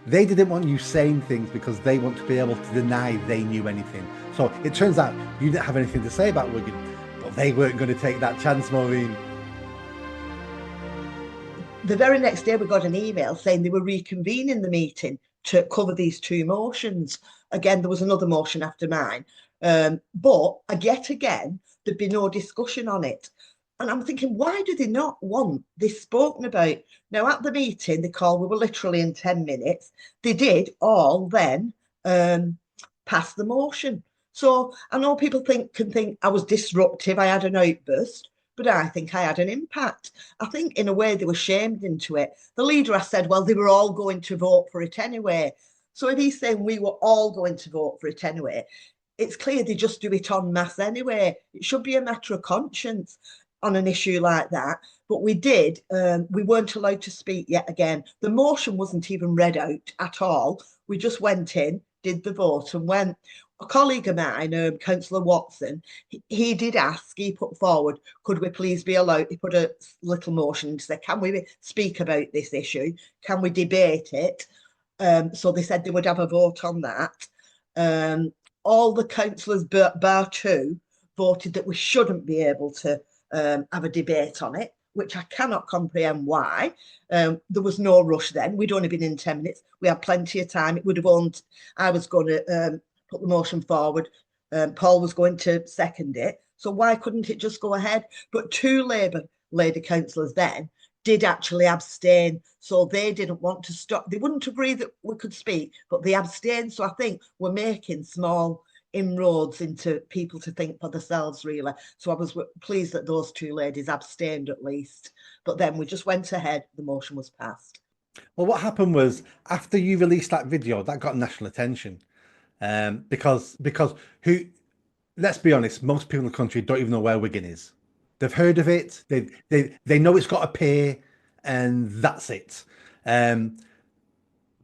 They didn't want you saying things because they want to be able to deny they knew anything. So it turns out you didn't have anything to say about Wigan, but they weren't going to take that chance, Maureen. The very next day, we got an email saying they were reconvening the meeting to cover these two motions. Again, there was another motion after mine. But yet again, there'd be no discussion on it. And I'm thinking, why do they not want this spoken about? Now, at the meeting, they called, we were literally in 10 minutes. They did all then um, pass the motion. So I know people can think I was disruptive, I had an outburst, but I think I had an impact. I think in a way they were shamed into it. The leader has said, well, they were all going to vote for it anyway. So if he's saying we were all going to vote for it anyway, it's clear they just do it en masse anyway. It should be a matter of conscience on an issue like that. But we did, we weren't allowed to speak yet again. The motion wasn't even read out at all. We just went in, did the vote, and went. A colleague of mine, Councillor Watson, he did ask, he put forward, could we please be allowed, he put a little motion to say, can we speak about this issue? Can we debate it? So they said they would have a vote on that. Um, all the councillors, bar two, voted that we shouldn't be able to have a debate on it, which I cannot comprehend why. There was no rush then. We'd only been in 10 minutes. We had plenty of time. It would have owned, I was going to put the motion forward. Paul was going to second it. So why couldn't it just go ahead? But two Labour lady councillors then did actually abstain. So they didn't want to stop. They wouldn't agree that we could speak, but they abstained. So I think we're making small inroads into people to think for themselves, really. So I was pleased that those two ladies abstained at least. But then we just went ahead, the motion was passed. Well, what happened was after you released that video, that got national attention. Because who let's be honest, most people in the country don't even know where Wigan is. They've heard of it, they know it's got a pier, and that's it. Um,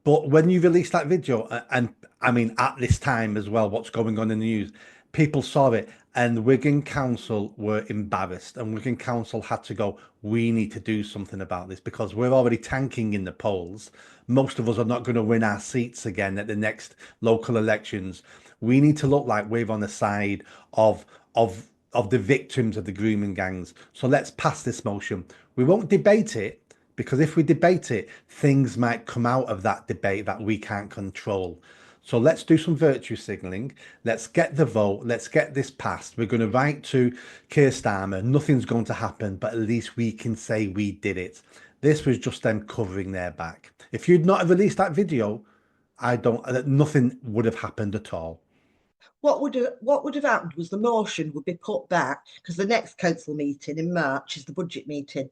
but when you release that video, and I mean at this time as well, what's going on in the news, people saw it, and Wigan Council were embarrassed, and Wigan Council had to go, we need to do something about this because we're already tanking in the polls. Most of us are not going to win our seats again at the next local elections. We need to look like we're on the side of of the victims of the grooming gangs. So let's pass this motion. We won't debate it because if we debate it, things might come out of that debate that we can't control. So let's do some virtue signalling. Let's get the vote. Let's get this passed. We're going to write to Keir Starmer. Nothing's going to happen, but at least we can say we did it. This was just them covering their back. If you'd not have released that video, I don't. Nothing would have happened at all. What would have happened was the motion would be put back because the next council meeting in March is the budget meeting.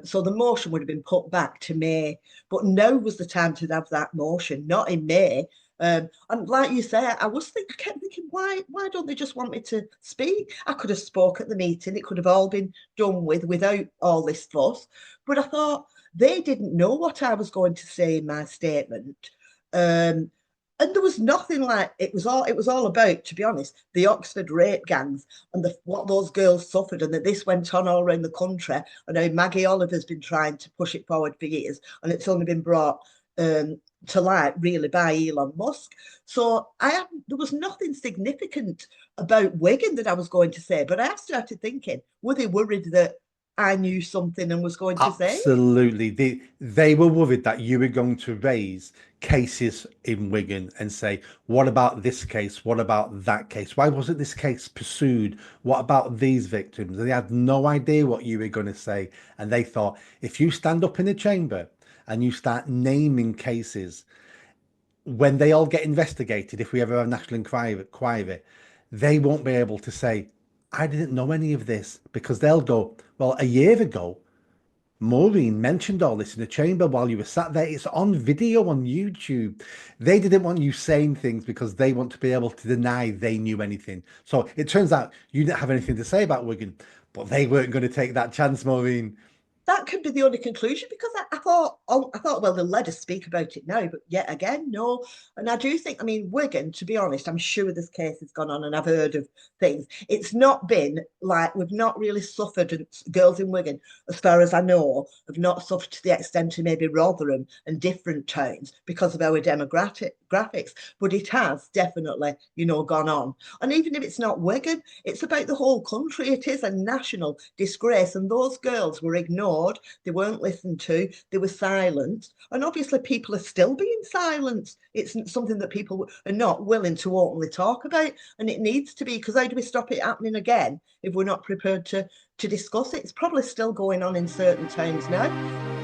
So the motion would have been put back to May, but now was the time to have that motion, not in May. And like you say, I kept thinking, why don't they just want me to speak? I could have spoke at the meeting. It could have all been done with without all this fuss. But I thought they didn't know what I was going to say in my statement. Um, and there was nothing like it was all about, to be honest, the Oxford rape gangs and what those girls suffered, and that this went on all around the country. I know Maggie Oliver's been trying to push it forward for years, and it's only been brought to light really by Elon Musk. So there was nothing significant about Wigan that I was going to say, but I started thinking, were they worried that I knew something and was going to say it? Absolutely. They were worried that you were going to raise cases in Wigan and say, what about this case? What about that case? Why wasn't this case pursued? What about these victims? And they had no idea what you were going to say. And they thought, if you stand up in a chamber and you start naming cases, when they all get investigated, if we ever have national inquiry, they won't be able to say, I didn't know any of this because they'll go, well, a year ago, Maureen mentioned all this in the chamber while you were sat there. It's on video on YouTube. They didn't want you saying things because they want to be able to deny they knew anything. So it turns out you didn't have anything to say about Wigan, but they weren't going to take that chance, Maureen. that could be the only conclusion because I thought, oh, I thought, well, they'll let us speak about it now, but yet again, no. And I do think, I mean, Wigan, to be honest, I'm sure this case has gone on and I've heard of things. It's not been like we've not really suffered, and girls in Wigan, as far as I know, have not suffered to the extent of maybe Rotherham and different towns because of our demographics. But it has definitely, gone on. And even if it's not Wigan, it's about the whole country. It is a national disgrace. And those girls were ignored. They weren't listened to. They were silenced. And obviously, people are still being silenced. It's something that people are not willing to openly talk about. And it needs to be, because how do we stop it happening again if we're not prepared to discuss it? It's probably still going on in certain towns now.